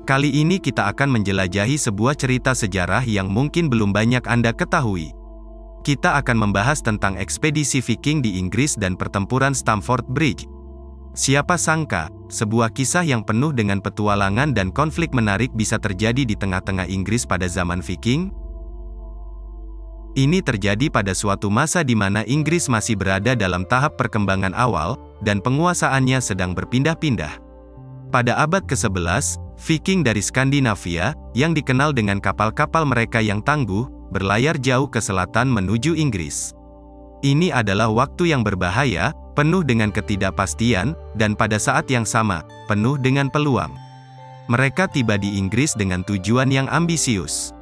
Kali ini kita akan menjelajahi sebuah cerita sejarah yang mungkin belum banyak Anda ketahui. Kita akan membahas tentang ekspedisi Viking di Inggris dan pertempuran Stamford Bridge. Siapa sangka, sebuah kisah yang penuh dengan petualangan dan konflik menarik bisa terjadi di tengah-tengah Inggris pada zaman Viking? Ini terjadi pada suatu masa di mana Inggris masih berada dalam tahap perkembangan awal, dan penguasaannya sedang berpindah-pindah. Pada abad ke-11, Viking dari Skandinavia, yang dikenal dengan kapal-kapal mereka yang tangguh, berlayar jauh ke selatan menuju Inggris. Ini adalah waktu yang berbahaya, penuh dengan ketidakpastian, dan pada saat yang sama, penuh dengan peluang. Mereka tiba di Inggris dengan tujuan yang ambisius.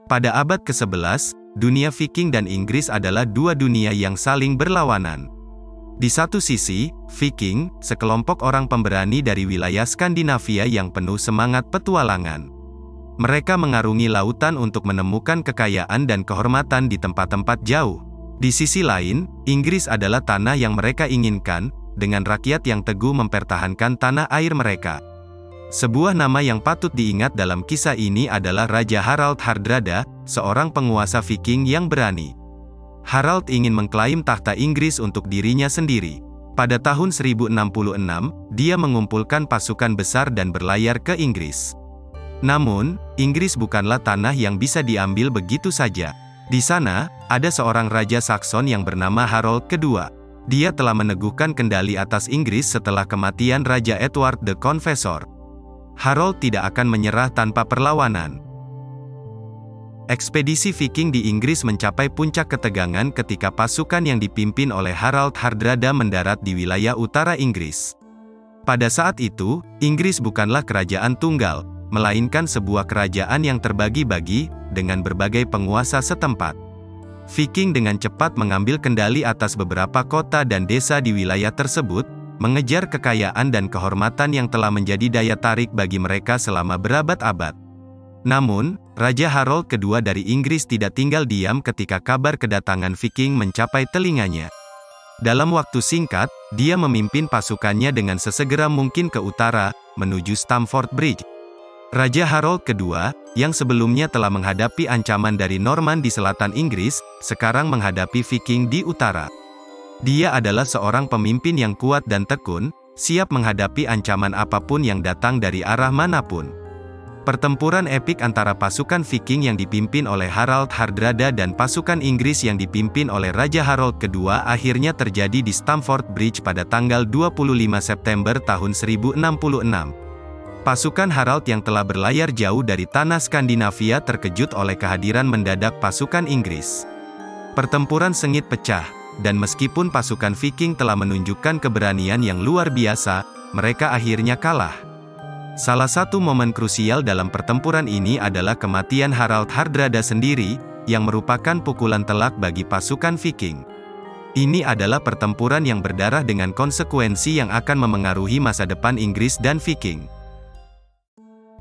Pada abad ke-11, dunia Viking dan Inggris adalah dua dunia yang saling berlawanan. Di satu sisi, Viking, sekelompok orang pemberani dari wilayah Skandinavia yang penuh semangat petualangan. Mereka mengarungi lautan untuk menemukan kekayaan dan kehormatan di tempat-tempat jauh. Di sisi lain, Inggris adalah tanah yang mereka inginkan, dengan rakyat yang teguh mempertahankan tanah air mereka. Sebuah nama yang patut diingat dalam kisah ini adalah Raja Harald Hardrada, seorang penguasa Viking yang berani. Harald ingin mengklaim tahta Inggris untuk dirinya sendiri. Pada tahun 1066, dia mengumpulkan pasukan besar dan berlayar ke Inggris. Namun, Inggris bukanlah tanah yang bisa diambil begitu saja. Di sana, ada seorang Raja Saxon yang bernama Harold II. Dia telah meneguhkan kendali atas Inggris setelah kematian Raja Edward the Confessor. Harold tidak akan menyerah tanpa perlawanan. Ekspedisi Viking di Inggris mencapai puncak ketegangan ketika pasukan yang dipimpin oleh Harald Hardrada mendarat di wilayah utara Inggris. Pada saat itu, Inggris bukanlah kerajaan tunggal, melainkan sebuah kerajaan yang terbagi-bagi, dengan berbagai penguasa setempat. Viking dengan cepat mengambil kendali atas beberapa kota dan desa di wilayah tersebut, mengejar kekayaan dan kehormatan yang telah menjadi daya tarik bagi mereka selama berabad-abad. Namun, Raja Harold II dari Inggris tidak tinggal diam ketika kabar kedatangan Viking mencapai telinganya. Dalam waktu singkat, dia memimpin pasukannya dengan sesegera mungkin ke utara, menuju Stamford Bridge. Raja Harold II, yang sebelumnya telah menghadapi ancaman dari Norman di selatan Inggris, sekarang menghadapi Viking di utara. Dia adalah seorang pemimpin yang kuat dan tekun, siap menghadapi ancaman apapun yang datang dari arah manapun. Pertempuran epik antara pasukan Viking yang dipimpin oleh Harald Hardrada dan pasukan Inggris yang dipimpin oleh Raja Harold II akhirnya terjadi di Stamford Bridge pada tanggal 25 September tahun 1066. Pasukan Harald yang telah berlayar jauh dari tanah Skandinavia terkejut oleh kehadiran mendadak pasukan Inggris. Pertempuran sengit pecah, dan meskipun pasukan Viking telah menunjukkan keberanian yang luar biasa, mereka akhirnya kalah. Salah satu momen krusial dalam pertempuran ini adalah kematian Harald Hardrada sendiri, yang merupakan pukulan telak bagi pasukan Viking. Ini adalah pertempuran yang berdarah dengan konsekuensi yang akan memengaruhi masa depan Inggris dan Viking.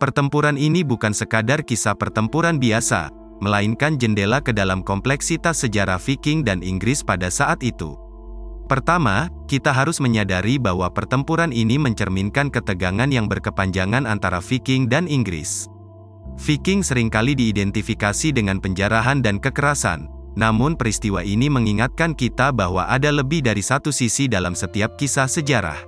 Pertempuran ini bukan sekadar kisah pertempuran biasa, melainkan jendela ke dalam kompleksitas sejarah Viking dan Inggris pada saat itu. Pertama, kita harus menyadari bahwa pertempuran ini mencerminkan ketegangan yang berkepanjangan antara Viking dan Inggris. Viking seringkali diidentifikasi dengan penjarahan dan kekerasan, namun peristiwa ini mengingatkan kita bahwa ada lebih dari satu sisi dalam setiap kisah sejarah.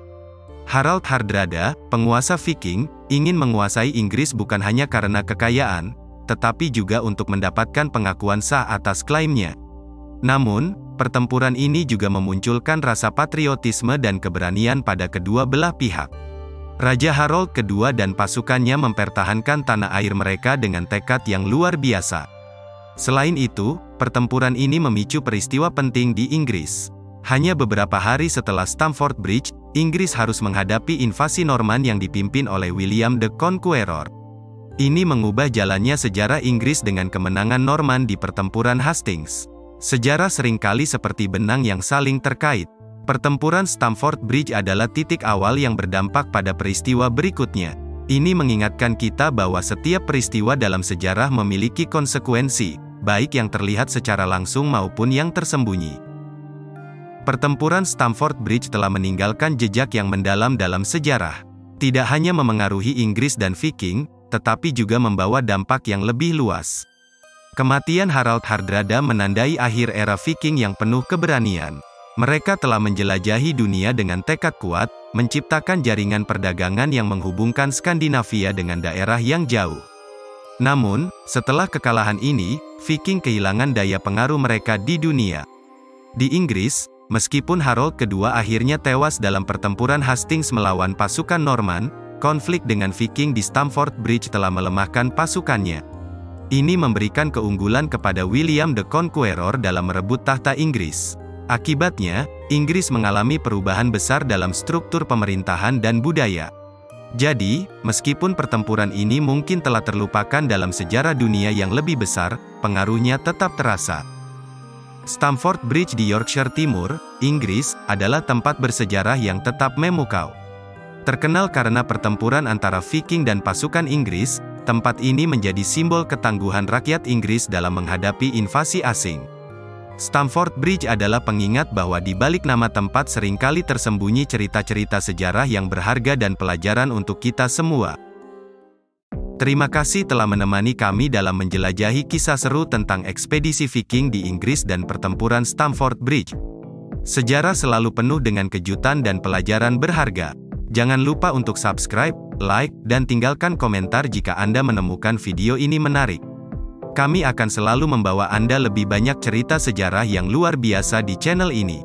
Harald Hardrada, penguasa Viking, ingin menguasai Inggris bukan hanya karena kekayaan, tetapi juga untuk mendapatkan pengakuan sah atas klaimnya. Namun, pertempuran ini juga memunculkan rasa patriotisme dan keberanian pada kedua belah pihak. Raja Harold II dan pasukannya mempertahankan tanah air mereka dengan tekad yang luar biasa. Selain itu, pertempuran ini memicu peristiwa penting di Inggris. Hanya beberapa hari setelah Stamford Bridge, Inggris harus menghadapi invasi Norman yang dipimpin oleh William the Conqueror. Ini mengubah jalannya sejarah Inggris dengan kemenangan Norman di pertempuran Hastings. Sejarah seringkali seperti benang yang saling terkait. Pertempuran Stamford Bridge adalah titik awal yang berdampak pada peristiwa berikutnya. Ini mengingatkan kita bahwa setiap peristiwa dalam sejarah memiliki konsekuensi, baik yang terlihat secara langsung maupun yang tersembunyi. Pertempuran Stamford Bridge telah meninggalkan jejak yang mendalam dalam sejarah. tidak hanya memengaruhi Inggris dan Viking, tetapi juga membawa dampak yang lebih luas. Kematian Harald Hardrada menandai akhir era Viking yang penuh keberanian. Mereka telah menjelajahi dunia dengan tekad kuat, menciptakan jaringan perdagangan yang menghubungkan Skandinavia dengan daerah yang jauh. Namun, setelah kekalahan ini, Viking kehilangan daya pengaruh mereka di dunia. Di Inggris, meskipun Harold II akhirnya tewas dalam pertempuran Hastings melawan pasukan Norman, konflik dengan Viking di Stamford Bridge telah melemahkan pasukannya. Ini memberikan keunggulan kepada William the Conqueror dalam merebut tahta Inggris. Akibatnya, Inggris mengalami perubahan besar dalam struktur pemerintahan dan budaya. Jadi, meskipun pertempuran ini mungkin telah terlupakan dalam sejarah dunia yang lebih besar, pengaruhnya tetap terasa. Stamford Bridge di Yorkshire Timur, Inggris, adalah tempat bersejarah yang tetap memukau. Terkenal karena pertempuran antara Viking dan pasukan Inggris, tempat ini menjadi simbol ketangguhan rakyat Inggris dalam menghadapi invasi asing. Stamford Bridge adalah pengingat bahwa di balik nama tempat seringkali tersembunyi cerita-cerita sejarah yang berharga dan pelajaran untuk kita semua. Terima kasih telah menemani kami dalam menjelajahi kisah seru tentang ekspedisi Viking di Inggris dan pertempuran Stamford Bridge. Sejarah selalu penuh dengan kejutan dan pelajaran berharga. Jangan lupa untuk subscribe, like, dan tinggalkan komentar jika Anda menemukan video ini menarik. Kami akan selalu membawa Anda lebih banyak cerita sejarah yang luar biasa di channel ini.